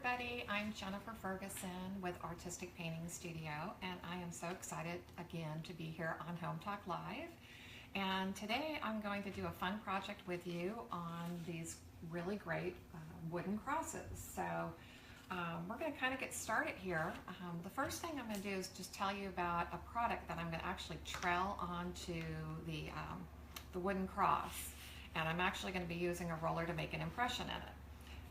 everybody, I'm Jennifer Ferguson with Artistic Painting Studio, and I am so excited again to be here on Hometalk Live. And today I'm going to do a fun project with you on these really great wooden crosses. So we're going to kind of get started here. The first thing I'm going to do is just tell you about a product that I'm going to actually trail onto the wooden cross. And I'm actually going to be using a roller to make an impression in it.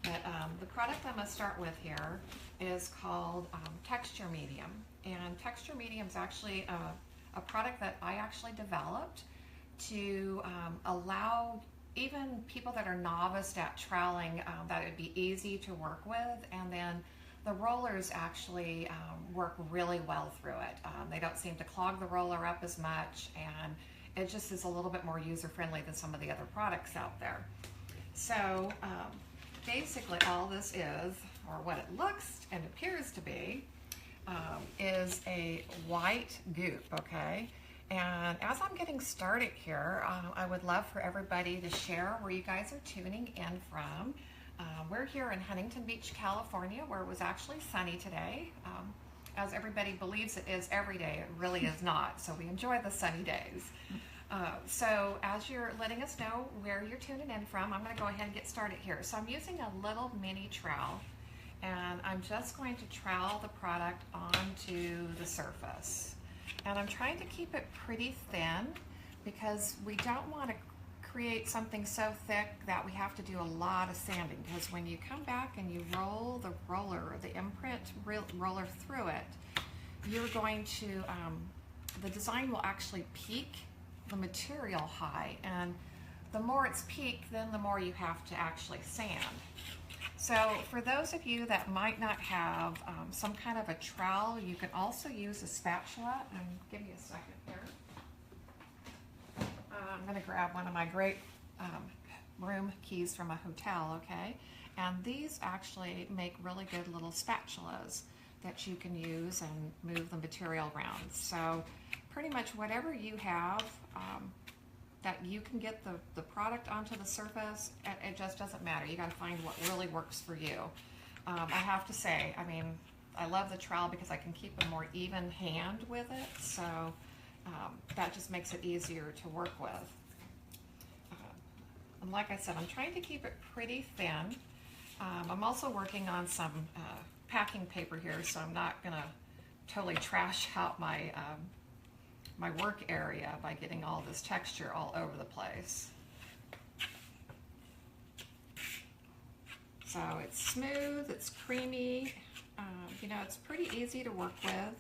But the product I'm going to start with here is called Texture Medium. And Texture Medium is actually a product that I actually developed to allow even people that are novice at troweling that it would be easy to work with. And then the rollers actually work really well through it. They don't seem to clog the roller up as much, and it just is a little bit more user-friendly than some of the other products out there. So basically all this is, or what it looks and appears to be, is a white goop, okay? And as I'm getting started here, I would love for everybody to share where you guys are tuning in from. We're here in Huntington Beach, California, where it was actually sunny today. As everybody believes it is every day, it really is not. So we enjoy the sunny days. So as you're letting us know where you're tuning in from, I'm going to go ahead and get started here. So I'm using a little mini trowel, and I'm just going to trowel the product onto the surface. And I'm trying to keep it pretty thin because we don't want to create something so thick that we have to do a lot of sanding, because when you come back and you roll the roller or the imprint roller through it, you're going to, the design will actually peak the material high, and the more it's peaked, then the more you have to actually sand. So for those of you that might not have some kind of a trowel, you can also use a spatula. And give me a second here. I'm going to grab one of my great room keys from a hotel, okay? And these actually make really good little spatulas that you can use and move the material around. So pretty much whatever you have that you can get the product onto the surface, it just doesn't matter. You got to find what really works for you. I have to say, I mean, I love the trowel because I can keep a more even hand with it, so that just makes it easier to work with. And like I said, I'm trying to keep it pretty thin. I'm also working on some packing paper here, so I'm not going to totally trash out my my work area by getting all this texture all over the place. So it's smooth, it's creamy, you know, it's pretty easy to work with.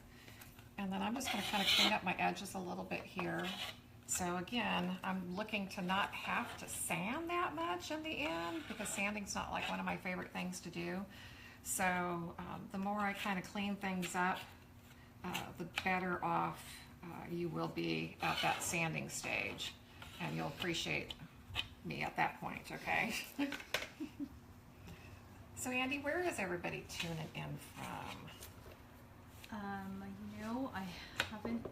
And then I'm just going to kind of clean up my edges a little bit here. So again, I'm looking to not have to sand that much in the end, because sanding's not like one of my favorite things to do. So the more I kind of clean things up, the better off you will be at that sanding stage, and you'll appreciate me at that point, okay? So Andy, where is everybody tuning in from? You know, I have in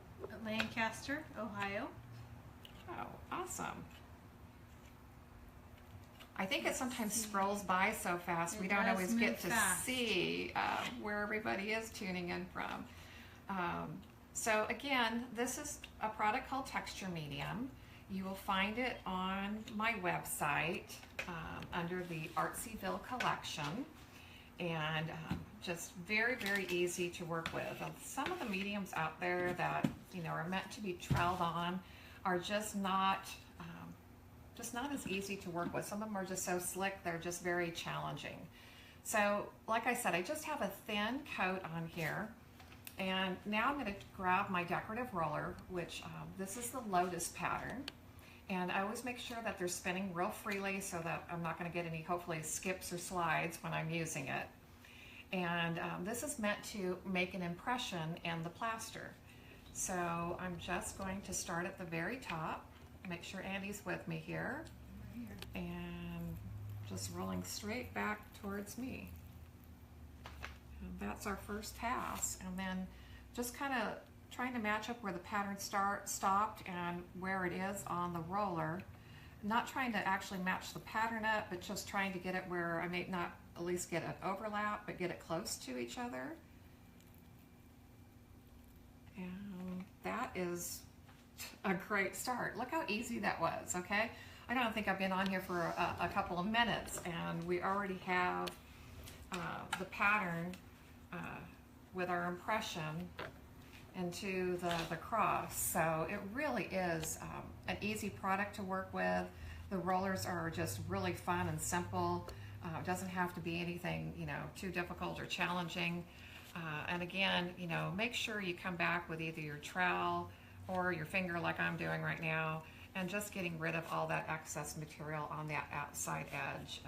Lancaster, Ohio. Oh, awesome. I think it sometimes scrolls by so fast we don't always get to see where everybody is tuning in from. So again, this is a product called Texture Medium. You will find it on my website under the Artsyville collection, and just very, very easy to work with. Some of the mediums out there that, you know, are meant to be troweled on are just not as easy to work with. Some of them are just so slick, they're just very challenging. So like I said, I just have a thin coat on here. And now I'm going to grab my decorative roller, which this is the Lotus pattern. And I always make sure that they're spinning real freely so that I'm not going to get any, hopefully, skips or slides when I'm using it. And this is meant to make an impression in the plaster. So I'm just going to start at the very top. Make sure Andy's with me here. And just rolling straight back towards me. That's our first pass, and then just kind of trying to match up where the pattern stopped and where it is on the roller, not trying to actually match the pattern up, but just trying to get it where I may not at least get an overlap, but get it close to each other. And that is a great start. Look how easy that was, okay? I don't think I've been on here for a couple of minutes, and we already have the pattern with our impression into the cross. So it really is an easy product to work with. The rollers are just really fun and simple. It doesn't have to be anything, you know, too difficult or challenging. And again, you know, make sure you come back with either your trowel or your finger like I'm doing right now, and just getting rid of all that excess material on that outside edge.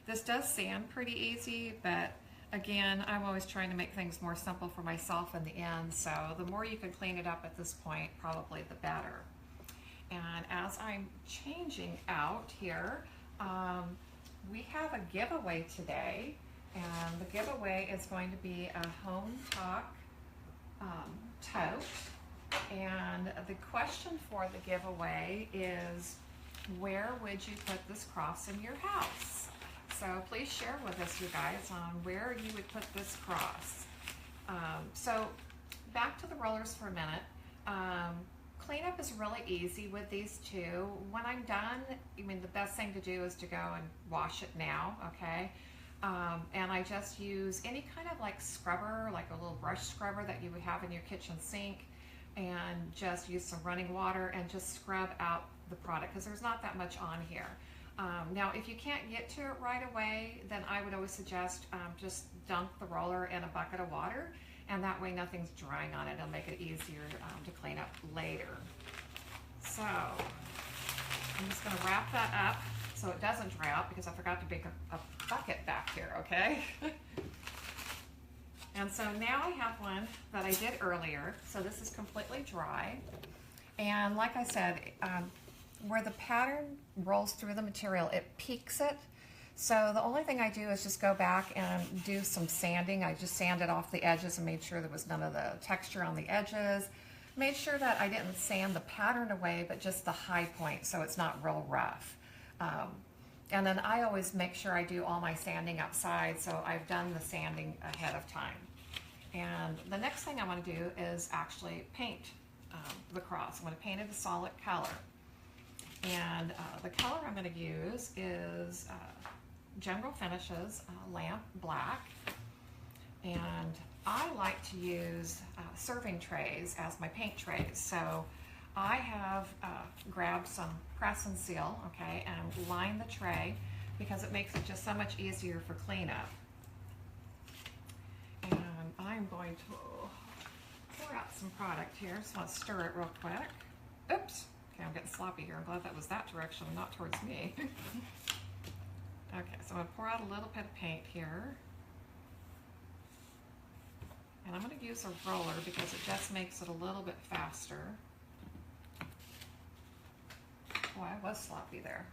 This does sand pretty easy, but again, I'm always trying to make things more simple for myself in the end, so the more you can clean it up at this point, probably the better. And as I'm changing out here, we have a giveaway today, and the giveaway is going to be a Hometalk tote. And the question for the giveaway is, where would you put this cross in your house? So please share with us, you guys, on where you would put this cross. So back to the rollers for a minute. Cleanup is really easy with these two. When I'm done, I mean, the best thing to do is to go and wash it now, okay? And I just use any kind of like scrubber, like a little brush scrubber that you would have in your kitchen sink, and just use some running water and just scrub out the product, because there's not that much on here. Now, if you can't get to it right away, then I would always suggest just dunk the roller in a bucket of water, and that way nothing's drying on it. It'll make it easier to clean up later. So I'm just going to wrap that up so it doesn't dry out, because I forgot to bring a bucket back here, okay? And so now I have one that I did earlier, so this is completely dry. And like I said, where the pattern rolls through the material, it peaks it. So the only thing I do is just go back and do some sanding. I just sanded off the edges and made sure there was none of the texture on the edges. Made sure that I didn't sand the pattern away, but just the high point, so it's not real rough. And then I always make sure I do all my sanding outside, so I've done the sanding ahead of time. And the next thing I want to do is actually paint the cross. I'm going to paint it a solid color. And the color I'm going to use is General Finishes Lamp Black. And I like to use serving trays as my paint trays. So I have grabbed some press and seal, okay, and lined the tray, because it makes it just so much easier for cleanup. And I'm going to pour out some product here. Just want to stir it real quick. Oops. Okay, I'm getting sloppy here. I'm glad that was that direction, not towards me. Okay, so I'm going to pour out a little bit of paint here. And I'm going to use a roller because it just makes it a little bit faster. Oh, I was sloppy there.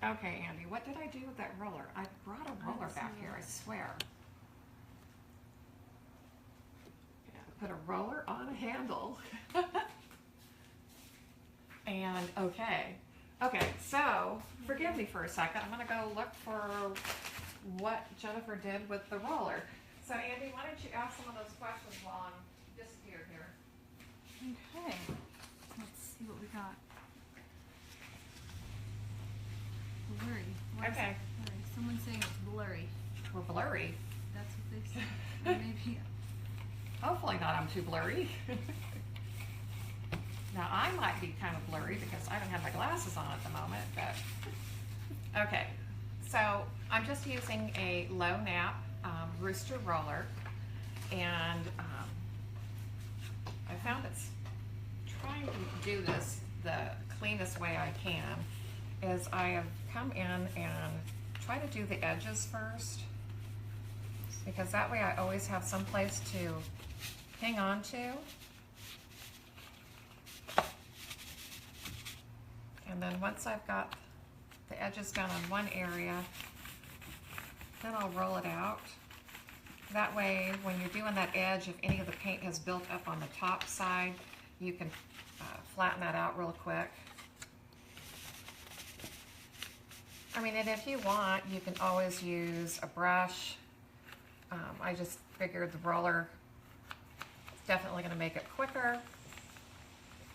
Okay, Andy, what did I do with that roller? I brought a roller back here, I swear. Yeah, put a roller on a handle. And okay, so forgive me for a second. I'm going to go look for what Jennifer did with the roller. So Andy, why don't you ask some of those questions while I'm disappeared here? Okay, let's see what we got. Blurry. What is Okay. it? Blurry. Someone's saying it's blurry. We're blurry. That's what they said. Or maybe. Hopefully not, I'm too blurry. Now I might be kind of blurry because I don't have my glasses on at the moment, but okay. So I'm just using a low nap rooster roller, and I found it's trying to do this the cleanest way I can is I have come in and try to do the edges first, because that way I always have some place to hang on to. And then once I've got the edges done on one area, then I'll roll it out. That way, when you're doing that edge, if any of the paint has built up on the top side, you can flatten that out real quick. I mean, and if you want, you can always use a brush. I just figured the roller is definitely going to make it quicker.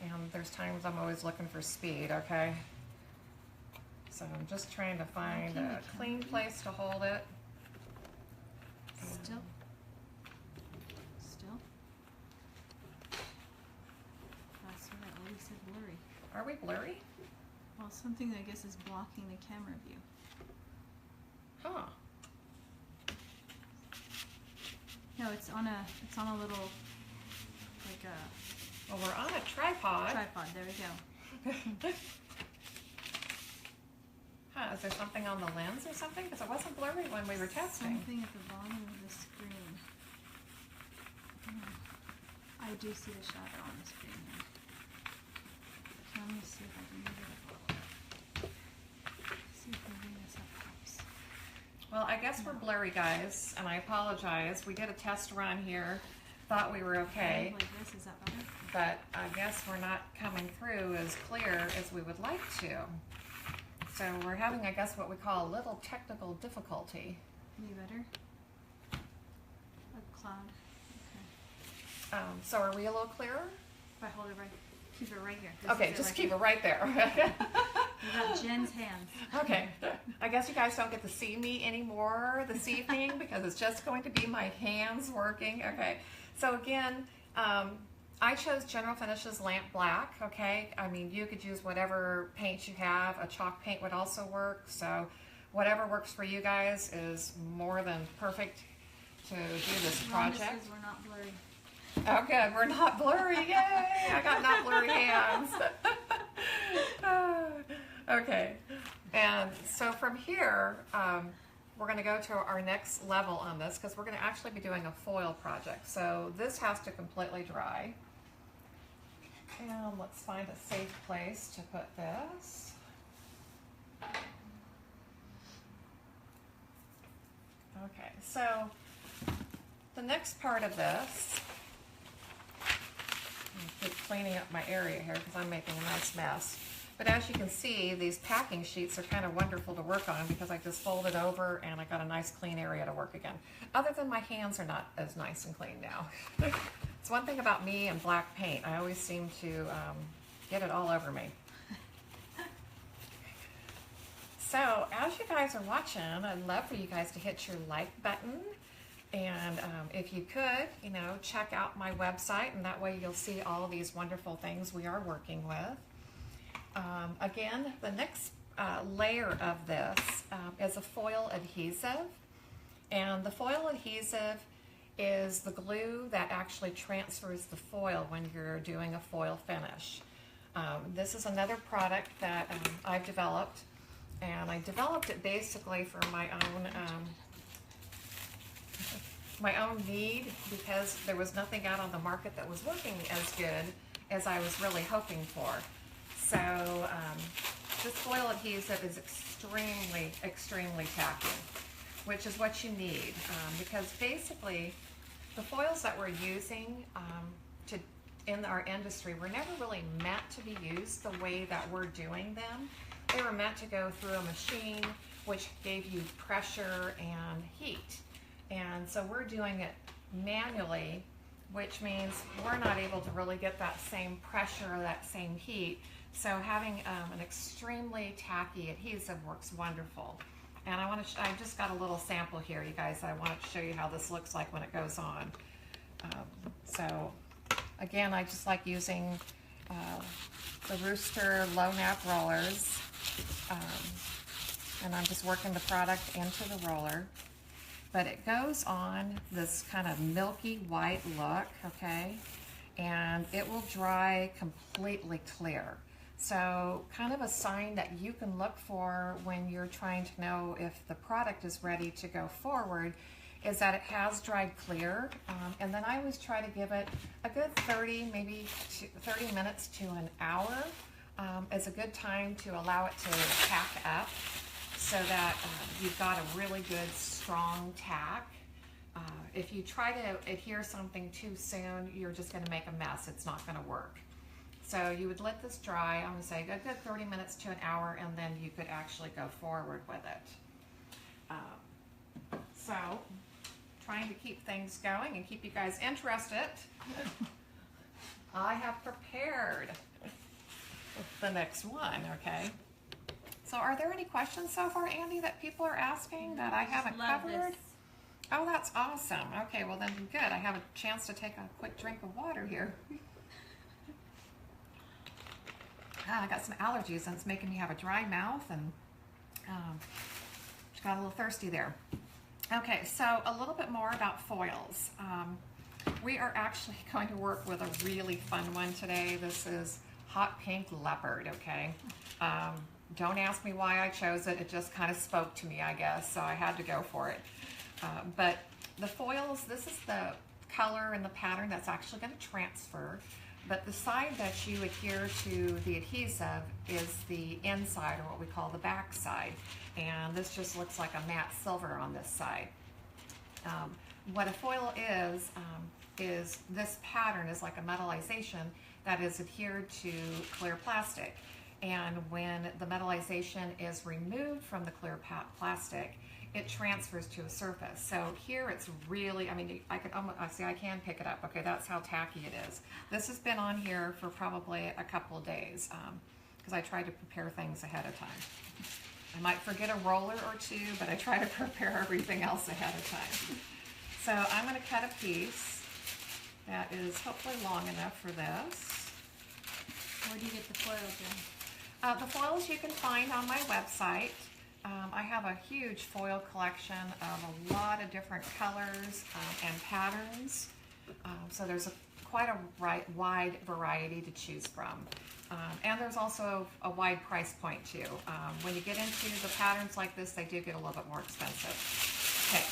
And there's times I'm always looking for speed, okay? So I'm just trying to find a clean place to hold it. Still. That's what I always said blurry. Are we blurry? Well, something I guess is blocking the camera view. Huh. No, it's on a little, like a Well, we're on a tripod. tripod. There we go. Huh, is there something on the lens or something? Because it wasn't blurry when we were testing. Something at the bottom of the screen. I do see the shadow on the screen now. Let me see if I can move it up. See if moving this up helps. Well, I guess we're blurry, guys, and I apologize. We did a test run here, thought we were okay, Like this, is that better? but I guess we're not coming through as clear as we would like to. So we're having, I guess, what we call a little technical difficulty. Any better? A cloud. Okay. So are we a little clearer? If I hold it right, keep it right here. This Okay, is just like keep it right there. I got Jen's hands. Okay, I guess you guys don't get to see me anymore this evening because it's just going to be my hands working. Okay, so again, I chose General Finishes Lamp Black, okay? I mean, you could use whatever paint you have. A chalk paint would also work, so whatever works for you guys is more than perfect to do this project. Promises we're not blurry. Oh, good. We're not blurry. Yay! I got not blurry hands. Okay. And so from here, we're going to go to our next level on this because we're going to actually be doing a foil project. So this has to completely dry. And let's find a safe place to put this. Okay, so the next part of this, I keep cleaning up my area here because I'm making a nice mess. But as you can see, these packing sheets are kind of wonderful to work on because I just fold it over and I got a nice clean area to work again. Other than my hands are not as nice and clean now. It's one thing about me and black paint. I always seem to get it all over me. So as you guys are watching, I'd love for you guys to hit your like button. And if you could, you know, check out my website, and that way you'll see all of these wonderful things we are working with. Again, the next layer of this is a foil adhesive. And the foil adhesive is the glue that actually transfers the foil when you're doing a foil finish. This is another product that I've developed, and I developed it basically for my own need because there was nothing out on the market that was working as good as I was really hoping for. So this foil adhesive is extremely, extremely tacky, which is what you need because basically the foils that we're using in our industry were never really meant to be used the way that we're doing them. They were meant to go through a machine which gave you pressure and heat. And so we're doing it manually, which means we're not able to really get that same pressure or that same heat. So having an extremely tacky adhesive works wonderful. And I just got a little sample here, you guys. I wanted to show you how this looks like when it goes on. So again, I just like using the Rooster low nap rollers. And I'm just working the product into the roller. But it goes on this kind of milky white look, okay? And it will dry completely clear. So kind of a sign that you can look for when you're trying to know if the product is ready to go forward is that it has dried clear. And then I always try to give it a good 30 minutes to an hour is a good time to allow it to tack up so that you've got a really good strong tack. If you try to adhere something too soon, you're just going to make a mess. It's not going to work. So you would let this dry, I'm going to say a good 30 minutes to an hour, and then you could actually go forward with it. So, trying to keep things going and keep you guys interested, I have prepared the next one, okay? So are there any questions so far, Andy, that people are asking that I haven't covered? This. Oh, that's awesome. Okay, well then good. I have a chance to take a quick drink of water here. I got some allergies and it's making me have a dry mouth, and just got a little thirsty there. Okay, so a little bit more about foils. We are actually going to work with a really fun one today. This is Hot Pink Leopard, okay? Don't ask me why I chose it. It just kind of spoke to me, I guess, so I had to go for it. But the foils, this is the color and the pattern that's actually going to transfer. But the side that you adhere to the adhesive is the inside, or what we call the back side. And this just looks like a matte silver on this side. What a foil is this pattern is like a metallization that is adhered to clear plastic. And when the metallization is removed from the clear plastic, it transfers to a surface. So here it's really, I mean, I could almost, see, I can pick it up. Okay, that's how tacky it is. This has been on here for probably a couple of days because I try to prepare things ahead of time. I might forget a roller or two, but I try to prepare everything else ahead of time. So I'm going to cut a piece that is hopefully long enough for this. Where do you get the foils in? The foils you can find on my website. I have a huge foil collection of a lot of different colors and patterns. So there's quite a wide variety to choose from. And there's also a wide price point too. When you get into the patterns like this, they do get a little bit more expensive. Okay,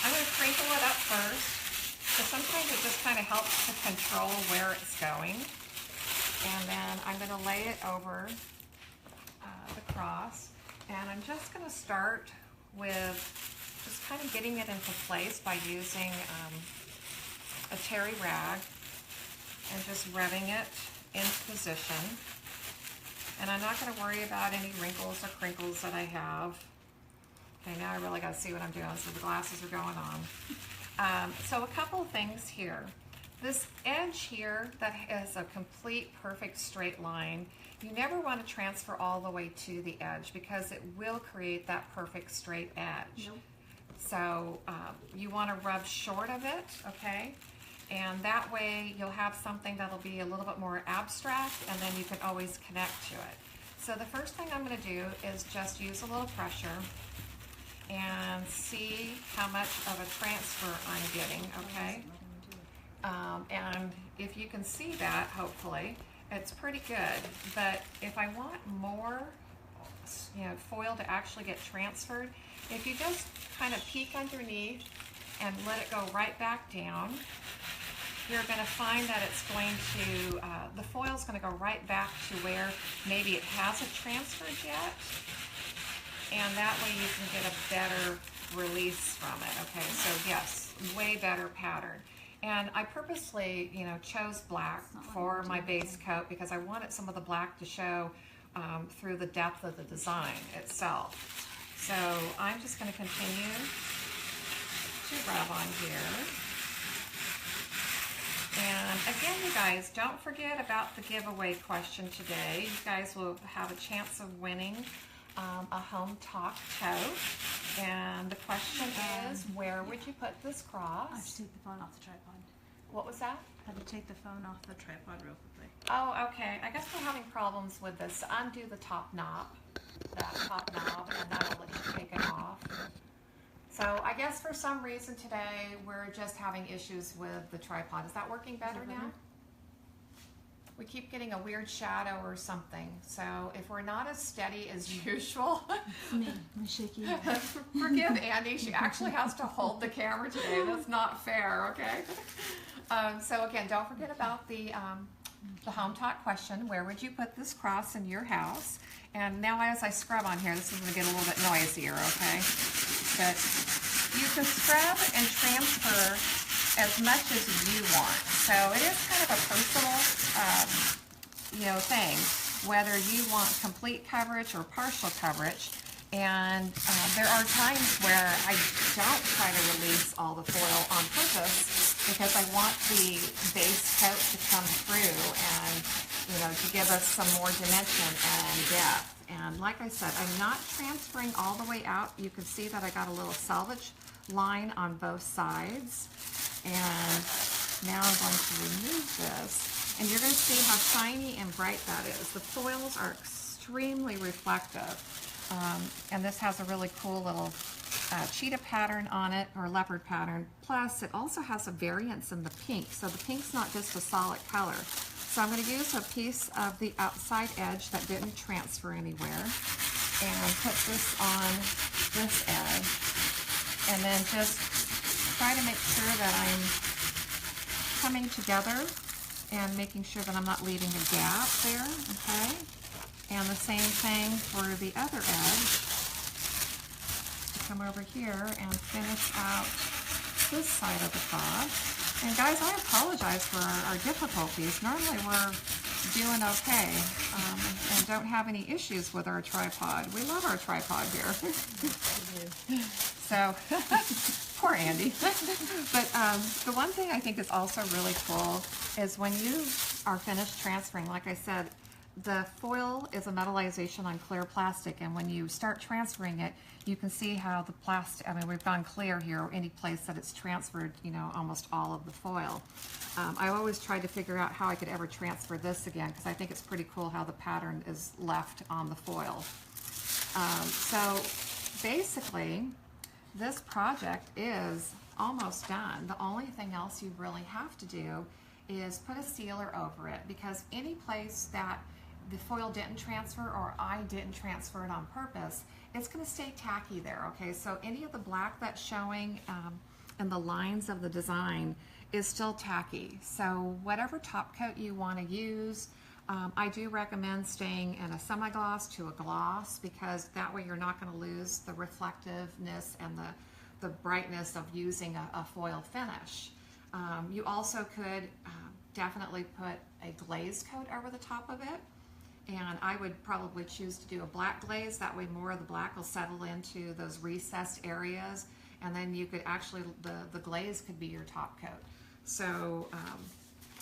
I'm going to crinkle it up first, because sometimes it just kind of helps to control where it's going. And then I'm going to lay it over the cross. And I'm just going to start with just kind of getting it into place by using a terry rag and just rubbing it into position. And I'm not going to worry about any wrinkles or crinkles that I have. Okay, now I really got to see what I'm doing, so the glasses are going on. So a couple of things here. This edge here that is a complete perfect straight line, you never want to transfer all the way to the edge because it will create that perfect straight edge. Nope. So you want to rub short of it, okay? And that way you'll have something that'll be a little bit more abstract, and then you can always connect to it. So the first thing I'm going to do is just use a little pressure and see how much of a transfer I'm getting, okay? And if you can see that, hopefully, it's pretty good. But if I want more, foil to actually get transferred, if you just kind of peek underneath and let it go right back down, you're going to find that it's going to, the foil's going to go right back to where maybe it hasn't transferred yet. And that way you can get a better release from it. Okay, so yes, way better pattern. And I purposely, chose black for my base coat because I wanted some of the black to show through the depth of the design itself. So I'm just going to continue to rub on here. And again, you guys, don't forget about the giveaway question today. You guys will have a chance of winning a Hometalk tote. And the question is, where would you put this cross? I have to take the phone off the tripod. What was that? I had to take the phone off the tripod real quickly. Oh, okay. I guess we're having problems with this. Undo the top knob, that top knob, and that'll let you take it off. So I guess for some reason today, we're just having issues with the tripod. Is that working better now? We keep getting a weird shadow or something. So if we're not as steady as usual, It's me. I'm shaky. forgive Andy. She actually has to hold the camera today. That's not fair, okay? So again, don't forget about the Hometalk question. Where would you put this cross in your house? And now as I scrub on here, this is going to get a little bit noisier, okay? But you can scrub and transfer as much as you want. So it is kind of a personal thing, whether you want complete coverage or partial coverage. And there are times where I don't try to release all the foil on purpose because I want the base coat to come through and, to give us some more dimension and depth. And like I said, I'm not transferring all the way out. You can see that I got a little selvage line on both sides. And now I'm going to remove this. And you're going to see how shiny and bright that is. The foils are extremely reflective. And this has a really cool little cheetah pattern on it, or leopard pattern. Plus, it also has a variance in the pink. So the pink's not just a solid color. So I'm going to use a piece of the outside edge that didn't transfer anywhere and put this on this edge. And then just try to make sure that I'm coming together and making sure that I'm not leaving a gap there, okay? And the same thing for the other edge. To come over here and finish out this side of the fob. And guys, I apologize for our difficulties. Normally we're doing okay and don't have any issues with our tripod. We love our tripod here. So, poor Andy. But the one thing I think is also really cool is when you are finished transferring, like I said, the foil is a metallization on clear plastic, and when you start transferring it, you can see how the plastic, we've gone clear here, any place that it's transferred, almost all of the foil. I always tried to figure out how I could ever transfer this again, because I think it's pretty cool how the pattern is left on the foil. So basically, this project is almost done. The only thing else you really have to do is put a sealer over it, because any place that the foil didn't transfer or I didn't transfer it on purpose, it's going to stay tacky there, okay? So any of the black that's showing in the lines of the design is still tacky. So whatever top coat you want to use, I do recommend staying in a semi-gloss to a gloss, because that way you're not going to lose the reflectiveness and the brightness of using a foil finish. You also could definitely put a glaze coat over the top of it, and I would probably choose to do a black glaze. That way more of the black will settle into those recessed areas, and then you could actually, the glaze could be your top coat. So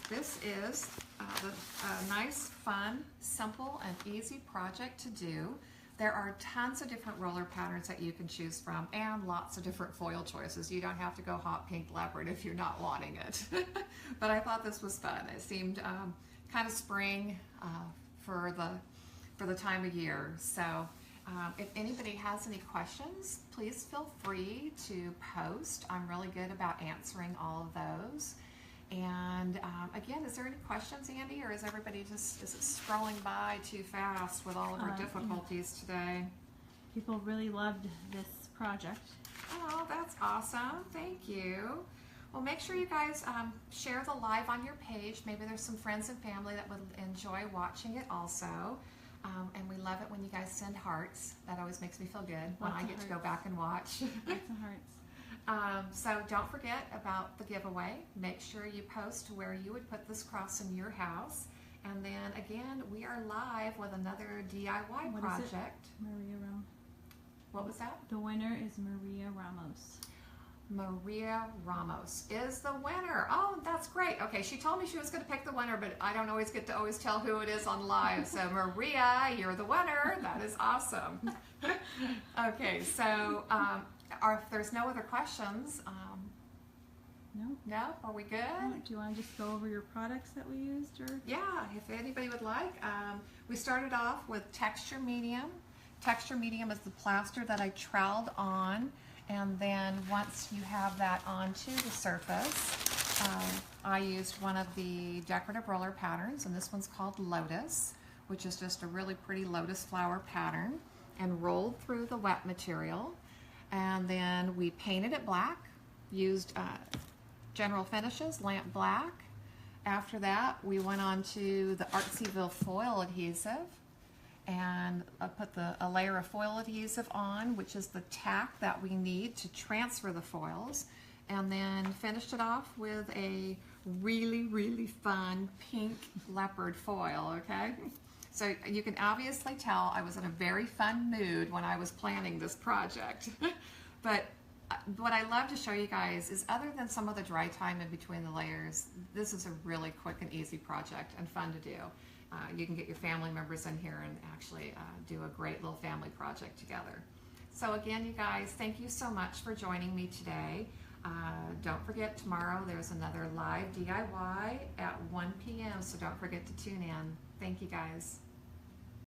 this is a nice, fun, simple, and easy project to do. There are tons of different roller patterns that you can choose from, and lots of different foil choices. You don't have to go hot pink leopard if you're not wanting it. But I thought this was fun. It seemed kind of spring for the time of year. So if anybody has any questions, please feel free to post. I'm really good about answering all of those. And again, is there any questions, Andy, or is everybody is it scrolling by too fast with all of our difficulties today? People really loved this project. Oh, that's awesome. Thank you. Well, make sure you guys share the live on your page. Maybe there's some friends and family that would enjoy watching it also. And we love it when you guys send hearts. That always makes me feel good when I get to go back and watch. Lots of hearts. So don't forget about the giveaway. Make sure you post where you would put this cross in your house. And then again, we are live with another DIY project. Maria Ramos. What was that? The winner is Maria Ramos. Maria Ramos is the winner. Oh, that's great. Okay, she told me she was going to pick the winner, but I don't always get to tell who it is on live. So Maria, you're the winner. That is awesome. Okay, so if there's no other questions, no? Are we good? Do you want to just go over your products that we used? Or? Yeah, if anybody would like. We started off with Texture Medium. Texture Medium is the plaster that I troweled on. And then once you have that onto the surface, I used one of the decorative roller patterns, and this one's called Lotus, which is just a really pretty lotus flower pattern, and rolled through the wet material. And then we painted it black, used General Finishes, Lamp Black. After that, we went on to the Artsyville foil adhesive, and I put a layer of foil adhesive on, which is the tack that we need to transfer the foils, and then finished it off with a really fun pink leopard foil, okay? So you can obviously tell I was in a very fun mood when I was planning this project. But what I love to show you guys is, other than some of the dry time in between the layers, this is a really quick and easy project and fun to do. You can get your family members in here and actually do a great little family project together. So again, you guys, thank you so much for joining me today. Don't forget, tomorrow there's another live DIY at 1 p.m. So don't forget to tune in. Thank you guys.